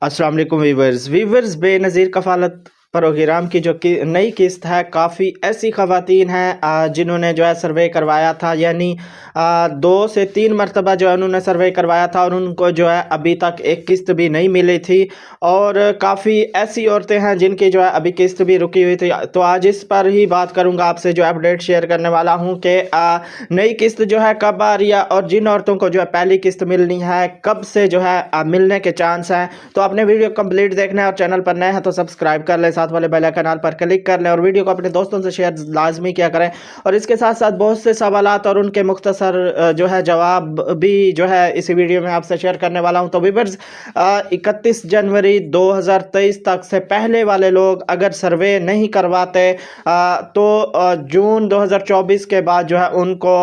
अस्सलाम वालेकुम viewers Benazir कफ़ालत programme की जो नई किस्त है, काफ़ी ऐसी ख़वातीन हैं जिन्होंने जो है सर्वे करवाया था, यानी 2 से 3 मरतबा जो है उन्होंने सर्वे करवाया था और उनको जो है अभी तक एक किस्त भी नहीं मिली थी। और काफ़ी ऐसी औरतें हैं जिनकी जो है अभी किस्त भी रुकी हुई थी। तो आज इस पर ही बात करूंगा, आपसे जो है अपडेट शेयर करने वाला हूं कि नई किस्त जो है कब आ रही है और जिन औरतों को जो है पहली किस्त मिलनी है कब से जो है मिलने के चांस हैं। तो आपने वीडियो कंप्लीट देखना है और चैनल पर नए हैं तो सब्सक्राइब कर लें, साथ वाले बेल आइकन पर क्लिक कर लें और वीडियो को अपने दोस्तों से शेयर लाजमी किया करें। और इसके साथ साथ बहुत से सवालात और उनके मुख्तसर जो है जवाब भी जो है इसी वीडियो में आपसे शेयर करने वाला हूं। तो व्यूअर्स 31 जनवरी 2023 तक से पहले वाले लोग अगर सर्वे नहीं करवाते तो जून 2024 के बाद जो है उनको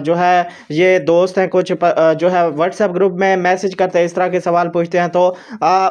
जो है ये दोस्त हैं कुछ जो है व्हाट्सएप ग्रुप में मैसेज करते हैं, इस तरह के सवाल पूछते हैं। तो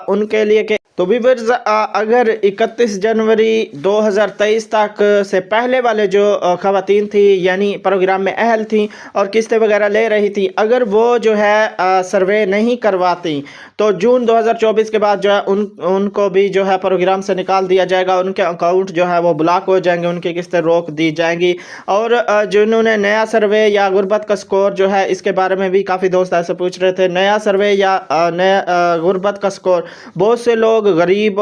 उनके लिए के तो व्यूअर्स अगर 31 जनवरी 2023 तक से पहले वाले जो ख़वातीन थी यानी प्रोग्राम में अहल थी और किस्तें वगैरह ले रही थी, अगर वो जो है सर्वे नहीं करवाती तो जून 2024 के बाद जो है उनको भी जो है प्रोग्राम से निकाल दिया जाएगा, उनके अकाउंट जो है वो ब्लॉक हो जाएंगे, उनकी किस्तें रोक दी जाएंगी। और जिन्होंने नया सर्वे या गुर्बत का स्कोर जो है, इसके बारे में भी काफ़ी दोस्त ऐसे पूछ रहे थे, नया सर्वे या नया गुर्बत का स्कोर, बहुत से लोग गरीब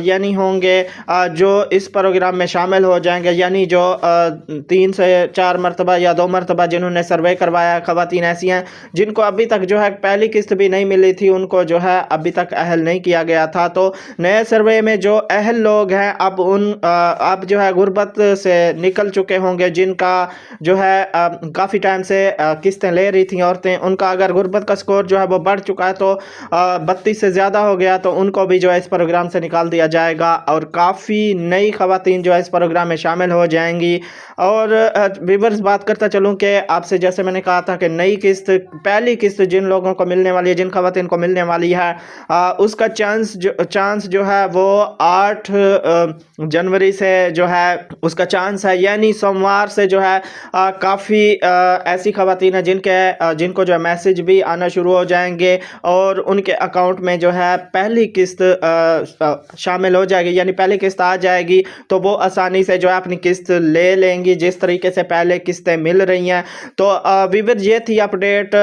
यानी होंगे जो इस प्रोग्राम में शामिल हो जाएंगे, यानी जो 3 से 4 मरतबा या 2 मरतबा जिन्होंने सर्वे करवाया। ख़वातीन ऐसी हैं जिनको अभी तक जो है पहली किस्त भी नहीं मिली थी, उनको जो है अभी तक अहल नहीं किया गया था। तो नए सर्वे में जो अहल लोग हैं अब जो है गुर्बत से निकल चुके होंगे, जिनका जो है काफ़ी टाइम से किस्तें ले रही थी औरतें, उनका अगर गुर्बत का स्कोर जो है वो बढ़ चुका है तो 32 से ज़्यादा हो गया, तो उनको भी जो है इस प्रोग्राम से निकाल दिया जाएगा और काफ़ी नई ख़वातीन जो है इस प्रोग्राम में शामिल हो जाएंगी। और व्यूअर्स बात करता चलूँ कि आपसे, जैसे मैंने कहा था कि नई किस्त, पहली किस्त जिन लोगों को मिलने वाली है, जिन ख़वातीन को मिलने वाली है, उसका चांस जो है वो 8 जनवरी से जो है उसका चांस है, यानी सोमवार से जो है काफ़ी ऐसी ख़वातीन हैं जिनको जो है मैसेज भी आना शुरू हो जाएंगे और उनके अकाउंट में जो है पहली किस्त शामिल हो जाएगी, यानी पहली किस्त आ जाएगी तो वो आसानी से जो है अपनी किस्त ले लेंगी जिस तरीके से पहले किस्तें मिल रही हैं। तो व्यूअर्स ये थी अपडेट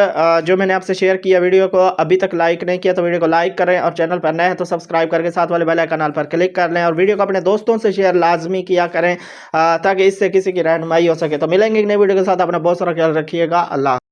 जो मैंने आपसे शेयर किया। वीडियो को अभी तक लाइक नहीं किया तो वीडियो को लाइक करें और चैनल पर नए हैं तो सब्सक्राइब करके साथ वाले बेल आइकन पर क्लिक कर लें और वीडियो को अपने दोस्तों से शेयर लाजमी किया करें ताकि इससे किसी की रहनुमाई हो सके। तो मिलेंगे एक नई वीडियो के साथ, अपना बहुत सारा ख्याल रखिएगा। अल्लाह।